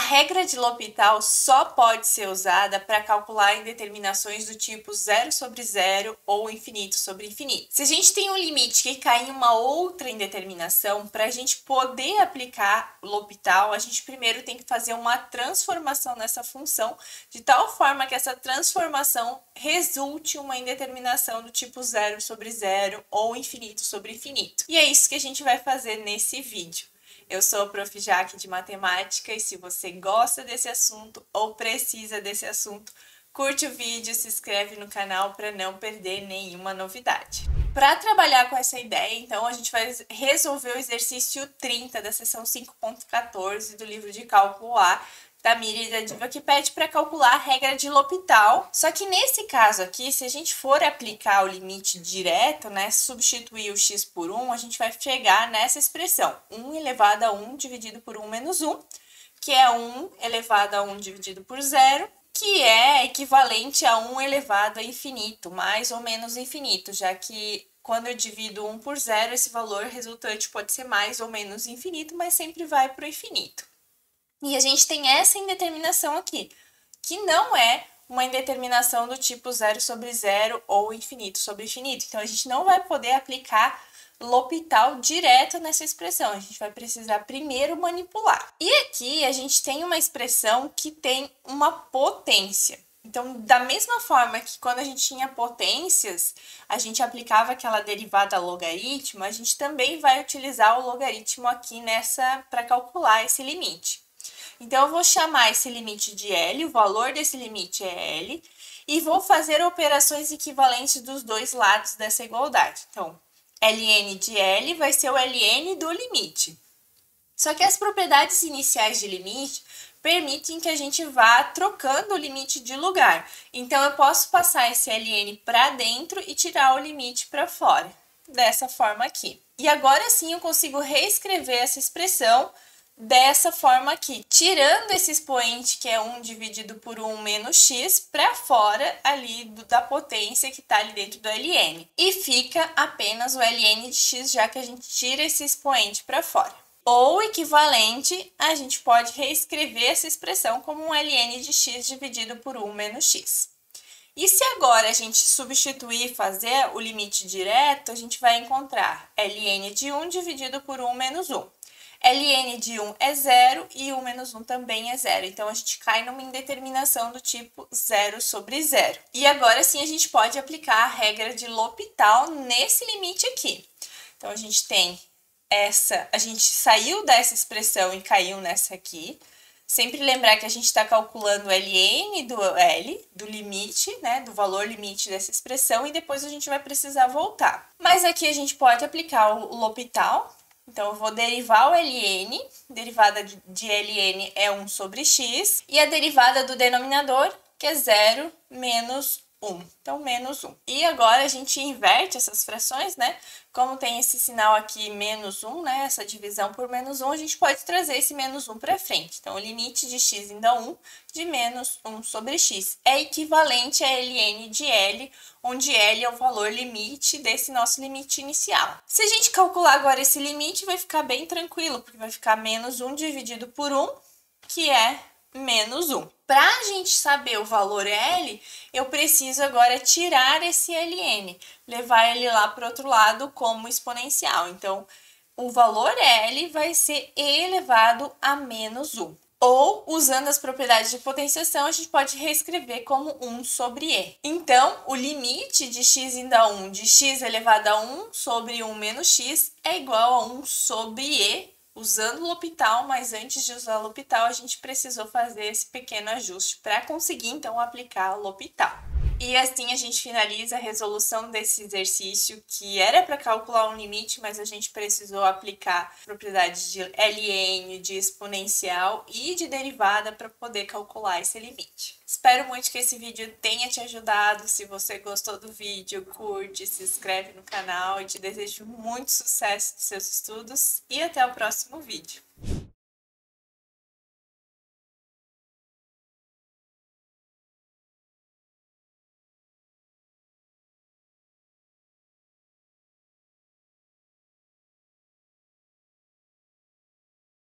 regra de L'Hopital só pode ser usada para calcular indeterminações do tipo 0 sobre 0 ou infinito sobre infinito. Se a gente tem um limite que cai em uma outra indeterminação, para a gente poder aplicar L'Hopital, a gente primeiro tem que fazer uma transformação nessa função, de tal forma que essa transformação resulte em uma indeterminação do tipo 0 sobre 0 ou infinito sobre infinito. E é isso que a gente vai fazer nesse vídeo. Eu sou a Prof. Jaque de Matemática e se você gosta desse assunto ou precisa desse assunto, curte o vídeo, se inscreve no canal para não perder nenhuma novidade. Para trabalhar com essa ideia, então, a gente vai resolver o exercício 30 da seção 5.14 do livro de cálculo A, da Miri e da Diva, que pede para calcular a regra de L'Hopital. Só que nesse caso aqui, se a gente for aplicar o limite direto, né, substituir o x por 1, a gente vai chegar nessa expressão, 1 elevado a 1 dividido por 1 menos 1, que é 1 elevado a 1 dividido por 0, que é equivalente a 1 elevado a infinito, mais ou menos infinito, já que quando eu divido 1 por 0, esse valor resultante pode ser mais ou menos infinito, mas sempre vai para o infinito. E a gente tem essa indeterminação aqui, que não é uma indeterminação do tipo 0 sobre 0 ou infinito sobre infinito. Então, a gente não vai poder aplicar L'Hopital direto nessa expressão. A gente vai precisar primeiro manipular. E aqui a gente tem uma expressão que tem uma potência. Então, da mesma forma que quando a gente tinha potências, a gente aplicava aquela derivada logaritmo, a gente também vai utilizar o logaritmo aqui para calcular esse limite. Então, eu vou chamar esse limite de L, o valor desse limite é L, e vou fazer operações equivalentes dos dois lados dessa igualdade. Então, ln de L vai ser o ln do limite. Só que as propriedades iniciais de limite permitem que a gente vá trocando o limite de lugar. Então, eu posso passar esse ln para dentro e tirar o limite para fora, dessa forma aqui. E agora sim eu consigo reescrever essa expressão dessa forma aqui, tirando esse expoente que é 1 dividido por 1 menos x para fora ali da potência que está ali dentro do ln. E fica apenas o ln de x, já que a gente tira esse expoente para fora. Ou equivalente, a gente pode reescrever essa expressão como um ln de x dividido por 1 menos x. E se agora a gente substituir e fazer o limite direto, a gente vai encontrar ln de 1 dividido por 1 menos 1. ln de 1 é 0 e 1 menos 1 também é 0. Então, a gente cai numa indeterminação do tipo 0 sobre 0. E agora sim a gente pode aplicar a regra de L'Hopital nesse limite aqui. Então, a gente tem a gente saiu dessa expressão e caiu nessa aqui. Sempre lembrar que a gente está calculando o ln do L, do limite, né, do valor limite dessa expressão, e depois a gente vai precisar voltar. Mas aqui a gente pode aplicar o L'Hopital. Então, eu vou derivar o ln, derivada de ln é 1 sobre x, e a derivada do denominador, que é 0 menos 1. Então, menos 1. E agora a gente inverte essas frações, né? Como tem esse sinal aqui, menos 1, né? Essa divisão por menos 1, a gente pode trazer esse menos 1 para frente. Então, o limite de x indo a 1 de menos 1 sobre x é equivalente a ln de L, onde L é o valor limite desse nosso limite inicial. Se a gente calcular agora esse limite, vai ficar bem tranquilo, porque vai ficar menos 1 dividido por 1, que é menos 1. Para a gente saber o valor L, eu preciso agora tirar esse ln, levar ele lá para o outro lado como exponencial. Então, o valor L vai ser e elevado a menos 1. Ou, usando as propriedades de potenciação, a gente pode reescrever como 1 sobre e. Então, o limite de x indo a 1 de x elevado a 1 sobre 1 menos x é igual a 1 sobre e, usando L'Hopital, mas antes de usar L'Hopital, a gente precisou fazer esse pequeno ajuste para conseguir, então, aplicar L'Hopital. E assim a gente finaliza a resolução desse exercício, que era para calcular um limite, mas a gente precisou aplicar propriedades de ln, de exponencial e de derivada para poder calcular esse limite. Espero muito que esse vídeo tenha te ajudado. Se você gostou do vídeo, curte, se inscreve no canal e te desejo muito sucesso nos seus estudos e até o próximo vídeo.